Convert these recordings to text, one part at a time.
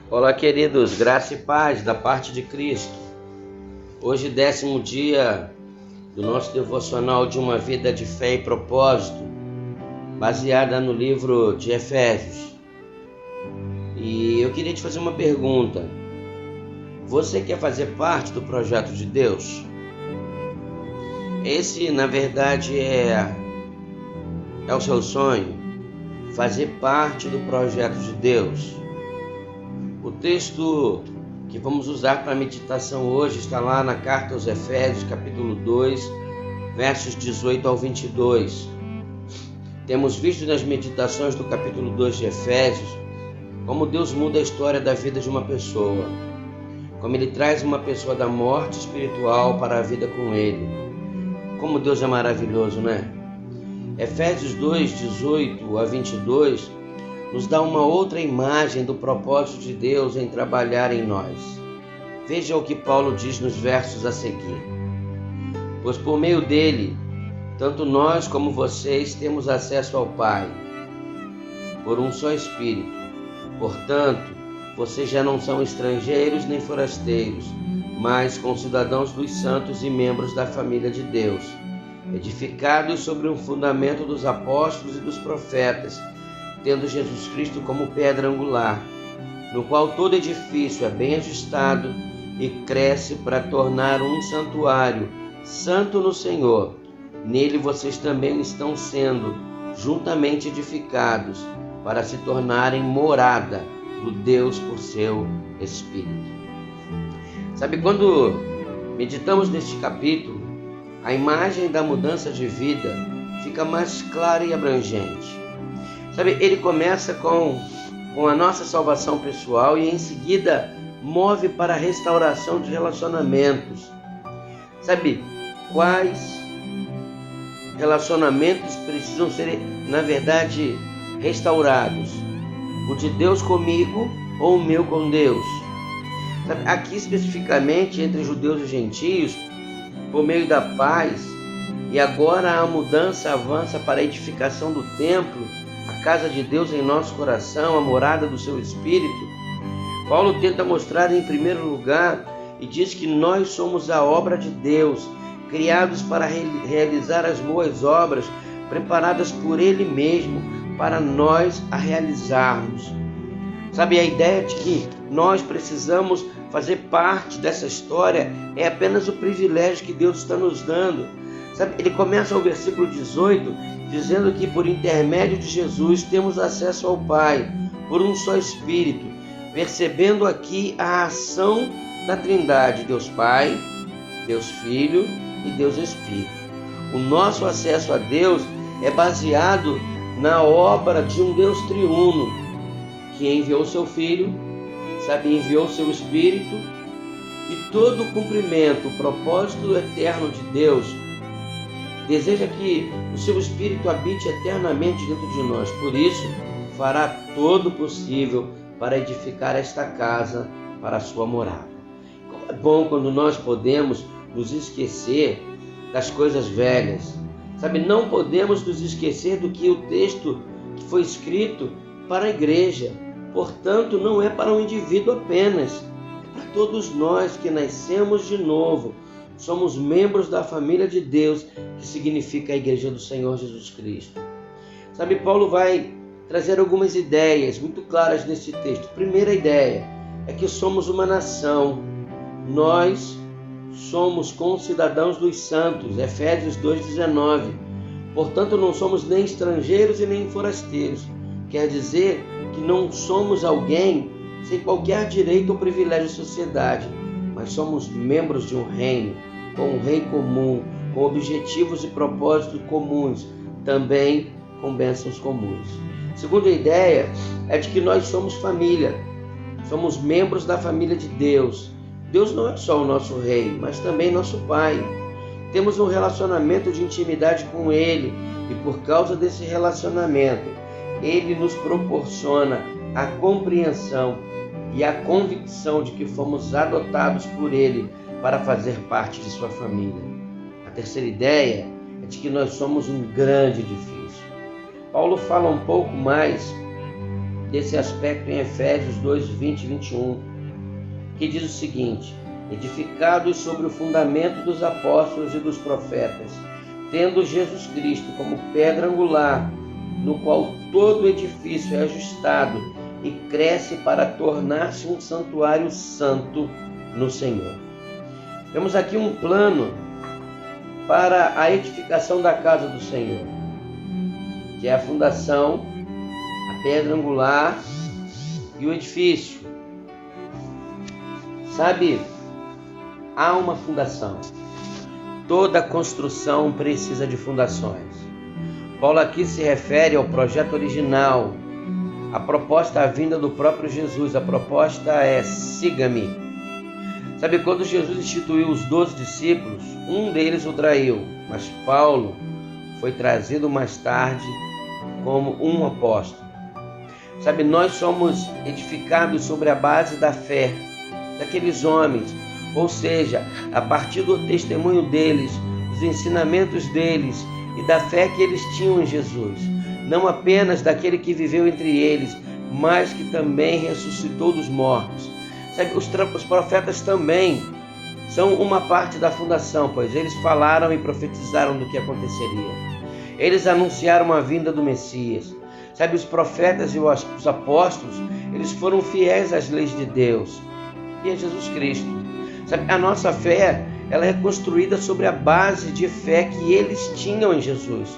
Olá, queridos, graça e paz da parte de Cristo. Hoje, 10º dia do nosso devocional de uma vida de fé e propósito, baseada no livro de Efésios. E eu queria te fazer uma pergunta. Você quer fazer parte do projeto de Deus? Esse, na verdade, é o seu sonho, fazer parte do projeto de Deus. O texto que vamos usar para a meditação hoje está lá na carta aos Efésios, capítulo 2, versos 18 ao 22. Temos visto nas meditações do capítulo 2 de Efésios como Deus muda a história da vida de uma pessoa, como Ele traz uma pessoa da morte espiritual para a vida com Ele. Como Deus é maravilhoso, né? Efésios 2, 18 a 22 nos dá uma outra imagem do propósito de Deus em trabalhar em nós. Veja o que Paulo diz nos versos a seguir. Pois por meio dele, tanto nós como vocês temos acesso ao Pai, por um só Espírito. Portanto, vocês já não são estrangeiros nem forasteiros, mas concidadãos dos santos e membros da família de Deus, edificados sobre um fundamento dos apóstolos e dos profetas, tendo Jesus Cristo como pedra angular, no qual todo edifício é bem ajustado e cresce para tornar um santuário santo no Senhor. Nele vocês também estão sendo juntamente edificados para se tornarem morada do Deus por seu Espírito. Sabe, quando meditamos neste capítulo, a imagem da mudança de vida fica mais clara e abrangente. Sabe, ele começa com a nossa salvação pessoal e em seguida move para a restauração de relacionamentos. Sabe, quais relacionamentos precisam ser, na verdade, restaurados? O de Deus comigo ou o meu com Deus? Sabe, aqui especificamente entre judeus e gentios, por meio da paz, e agora a mudança avança para a edificação do templo, a casa de Deus em nosso coração, a morada do seu Espírito. Paulo tenta mostrar em primeiro lugar e diz que nós somos a obra de Deus, criados para realizar as boas obras, preparadas por Ele mesmo, para nós a realizarmos. Sabe, a ideia de que nós precisamos fazer parte dessa história é apenas o privilégio que Deus está nos dando. Sabe, ele começa o versículo 18 dizendo que por intermédio de Jesus temos acesso ao Pai, por um só Espírito, percebendo aqui a ação da Trindade, Deus Pai, Deus Filho e Deus Espírito. O nosso acesso a Deus é baseado na obra de um Deus triuno, que enviou seu Filho, sabe, enviou seu Espírito, e todo o cumprimento, o propósito eterno de Deus deseja que o seu Espírito habite eternamente dentro de nós. Por isso, fará todo o possível para edificar esta casa para a sua morada. Como é bom quando nós podemos nos esquecer das coisas velhas. Sabe, não podemos nos esquecer do que o texto que foi escrito para a igreja. Portanto, não é para um indivíduo apenas, é para todos nós que nascemos de novo. Somos membros da família de Deus, que significa a Igreja do Senhor Jesus Cristo. Sabe, Paulo vai trazer algumas ideias muito claras nesse texto. Primeira ideia é que somos uma nação. Nós somos concidadãos dos santos, Efésios 2,19. Portanto, não somos nem estrangeiros e nem forasteiros. Quer dizer que não somos alguém sem qualquer direito ou privilégio à sociedade, mas somos membros de um reino, com um rei comum, com objetivos e propósitos comuns, também com bênçãos comuns. Segunda ideia é de que nós somos família, somos membros da família de Deus. Deus não é só o nosso rei, mas também nosso pai. Temos um relacionamento de intimidade com Ele e por causa desse relacionamento, Ele nos proporciona a compreensão e a convicção de que fomos adotados por Ele para fazer parte de sua família. A terceira ideia é de que nós somos um grande edifício. Paulo fala um pouco mais desse aspecto em Efésios 2, 20 e 21, que diz o seguinte: edificados sobre o fundamento dos apóstolos e dos profetas, tendo Jesus Cristo como pedra angular, no qual todo edifício é ajustado e cresce para tornar-se um santuário santo no Senhor. Temos aqui um plano para a edificação da casa do Senhor, que é a fundação, a pedra angular e o edifício. Sabe, há uma fundação. Toda construção precisa de fundações. Paulo aqui se refere ao projeto original, a proposta à vinda do próprio Jesus. A proposta é: siga-me. Sabe, quando Jesus instituiu os 12 discípulos, um deles o traiu, mas Paulo foi trazido mais tarde como um apóstolo. Sabe, nós somos edificados sobre a base da fé daqueles homens, ou seja, a partir do testemunho deles, dos ensinamentos deles e da fé que eles tinham em Jesus, não apenas daquele que viveu entre eles, mas que também ressuscitou dos mortos. Sabe, os profetas também são uma parte da fundação, pois eles falaram e profetizaram do que aconteceria. Eles anunciaram a vinda do Messias. Sabe, os profetas e os apóstolos, eles foram fiéis às leis de Deus e a Jesus Cristo. Sabe, a nossa fé, ela é construída sobre a base de fé que eles tinham em Jesus,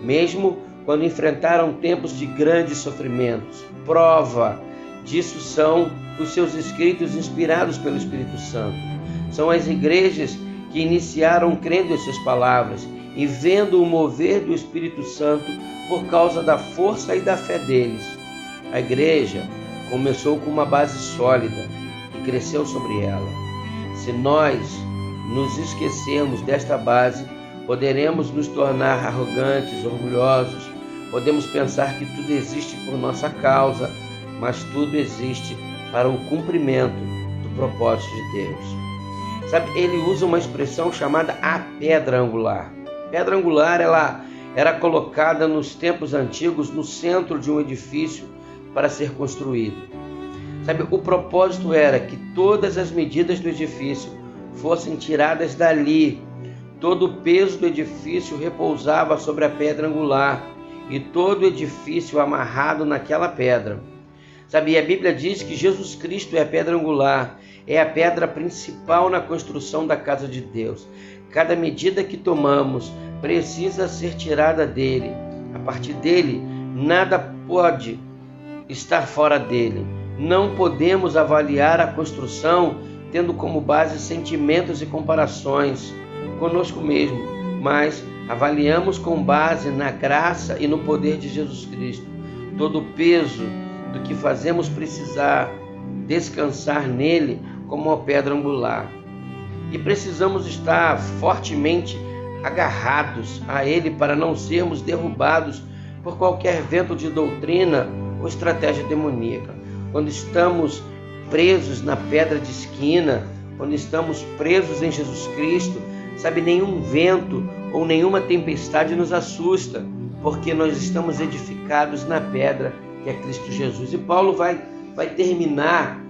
mesmo quando enfrentaram tempos de grandes sofrimentos. Prova disso são os seus escritos inspirados pelo Espírito Santo. São as igrejas que iniciaram crendo em suas palavras e vendo o mover do Espírito Santo por causa da força e da fé deles. A igreja começou com uma base sólida e cresceu sobre ela. Se nós nos esquecermos desta base, poderemos nos tornar arrogantes, orgulhosos. Podemos pensar que tudo existe por nossa causa, mas tudo existe para o cumprimento do propósito de Deus. Sabe, ele usa uma expressão chamada a pedra angular. Pedra angular, ela era colocada nos tempos antigos no centro de um edifício para ser construído. Sabe, o propósito era que todas as medidas do edifício fossem tiradas dali. Todo o peso do edifício repousava sobre a pedra angular e todo o edifício amarrado naquela pedra. Sabe, a Bíblia diz que Jesus Cristo é a pedra angular, é a pedra principal na construção da casa de Deus. Cada medida que tomamos precisa ser tirada dele. A partir dele, nada pode estar fora dele. Não podemos avaliar a construção tendo como base sentimentos e comparações conosco mesmo, mas avaliamos com base na graça e no poder de Jesus Cristo. Todo o peso do que fazemos precisar descansar nele como uma pedra angular. E precisamos estar fortemente agarrados a ele para não sermos derrubados por qualquer vento de doutrina ou estratégia demoníaca. Quando estamos presos na pedra de esquina, quando estamos presos em Jesus Cristo, sabe, nenhum vento ou nenhuma tempestade nos assusta, porque nós estamos edificados na pedra que é Cristo Jesus. E Paulo vai terminar,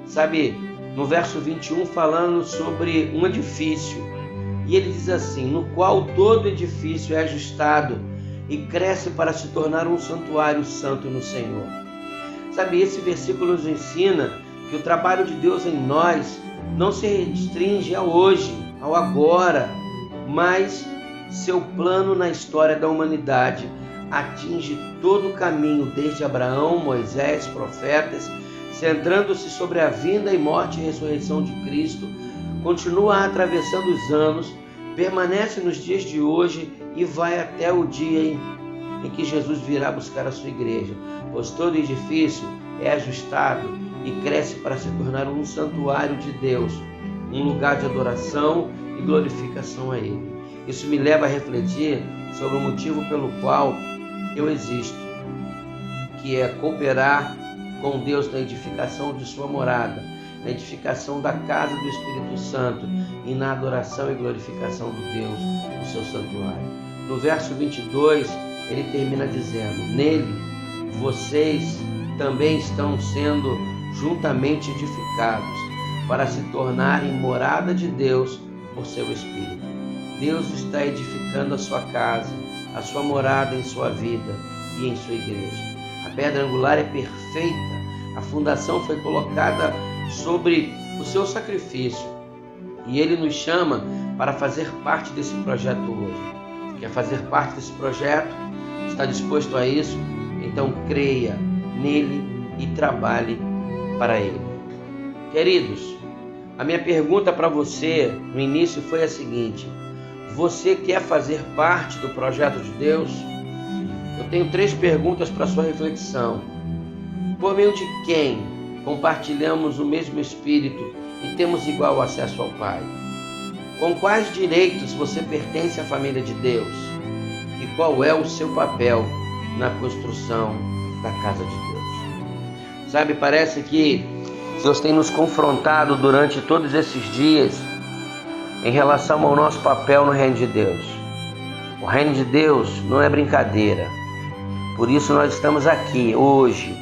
sabe, no verso 21, falando sobre um edifício. E ele diz assim: no qual todo edifício é ajustado e cresce para se tornar um santuário santo no Senhor. Sabe, esse versículo nos ensina que o trabalho de Deus em nós não se restringe ao hoje, ao agora, mas seu plano na história da humanidade atinge todo o caminho, desde Abraão, Moisés, profetas, centrando-se sobre a vinda e morte e ressurreição de Cristo, continua atravessando os anos, permanece nos dias de hoje e vai até o dia em que Jesus virá buscar a sua igreja, pois todo edifício é ajustado e cresce para se tornar um santuário de Deus, um lugar de adoração e glorificação a Ele. Isso me leva a refletir sobre o motivo pelo qual eu existo, que é cooperar com Deus na edificação de sua morada, na edificação da casa do Espírito Santo e na adoração e glorificação do Deus no seu santuário. No verso 22, ele termina dizendo: nele vocês também estão sendo juntamente edificados para se tornarem morada de Deus por seu Espírito. Deus está edificando a sua casa, a sua morada em sua vida e em sua igreja. A pedra angular é perfeita, a fundação foi colocada sobre o seu sacrifício e Ele nos chama para fazer parte desse projeto hoje. Quer fazer parte desse projeto? Está disposto a isso? Então creia nele e trabalhe para Ele. Queridos, a minha pergunta para você no início foi a seguinte: você quer fazer parte do projeto de Deus? Eu tenho 3 perguntas para sua reflexão. Por meio de quem compartilhamos o mesmo Espírito e temos igual acesso ao Pai? Com quais direitos você pertence à família de Deus? E qual é o seu papel na construção da casa de Deus? Sabe, parece que Deus tem nos confrontado durante todos esses dias em relação ao nosso papel no reino de Deus. O reino de Deus não é brincadeira. Por isso nós estamos aqui hoje,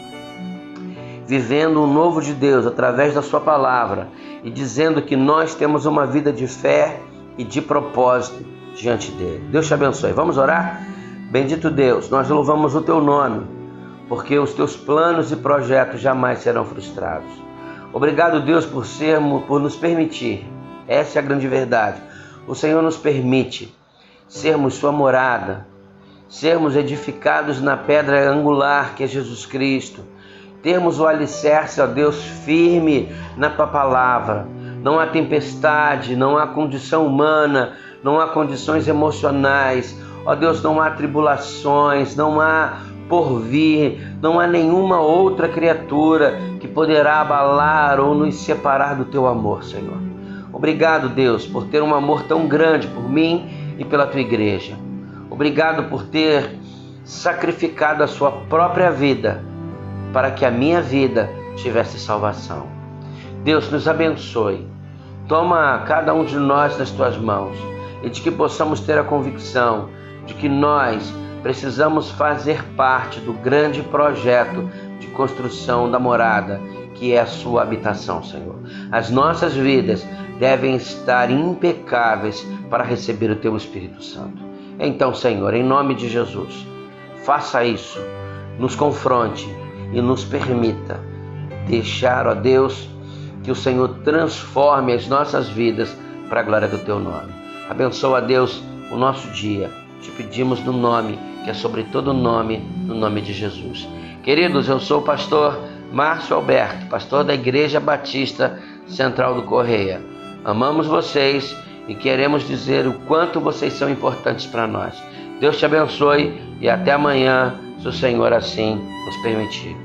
vivendo o novo de Deus através da sua palavra e dizendo que nós temos uma vida de fé e de propósito diante dele. Deus te abençoe. Vamos orar? Bendito Deus, nós louvamos o teu nome, porque os teus planos e projetos jamais serão frustrados. Obrigado, Deus, por nos permitir. Essa é a grande verdade. O Senhor nos permite sermos sua morada, sermos edificados na pedra angular que é Jesus Cristo, termos o alicerce, ó Deus, firme na tua palavra. Não há tempestade, não há condição humana, não há condições emocionais, ó Deus, não há tribulações, não há porvir, não há nenhuma outra criatura que poderá abalar ou nos separar do teu amor, Senhor. Obrigado, Deus, por ter um amor tão grande por mim e pela tua igreja. Obrigado por ter sacrificado a sua própria vida para que a minha vida tivesse salvação. Deus, nos abençoe. Toma cada um de nós nas tuas mãos e de que possamos ter a convicção de que nós precisamos fazer parte do grande projeto de construção da morada, que é a sua habitação, Senhor. As nossas vidas devem estar impecáveis para receber o teu Espírito Santo. Então, Senhor, em nome de Jesus, faça isso, nos confronte e nos permita deixar, ó Deus, que o Senhor transforme as nossas vidas para a glória do teu nome. Abençoa, Deus, o nosso dia. Te pedimos no nome, que é sobre todo nome, no nome de Jesus. Queridos, eu sou o pastor Márcio Alberto, pastor da Igreja Batista Central do Correia. Amamos vocês e queremos dizer o quanto vocês são importantes para nós. Deus te abençoe e até amanhã, se o Senhor assim nos permitir.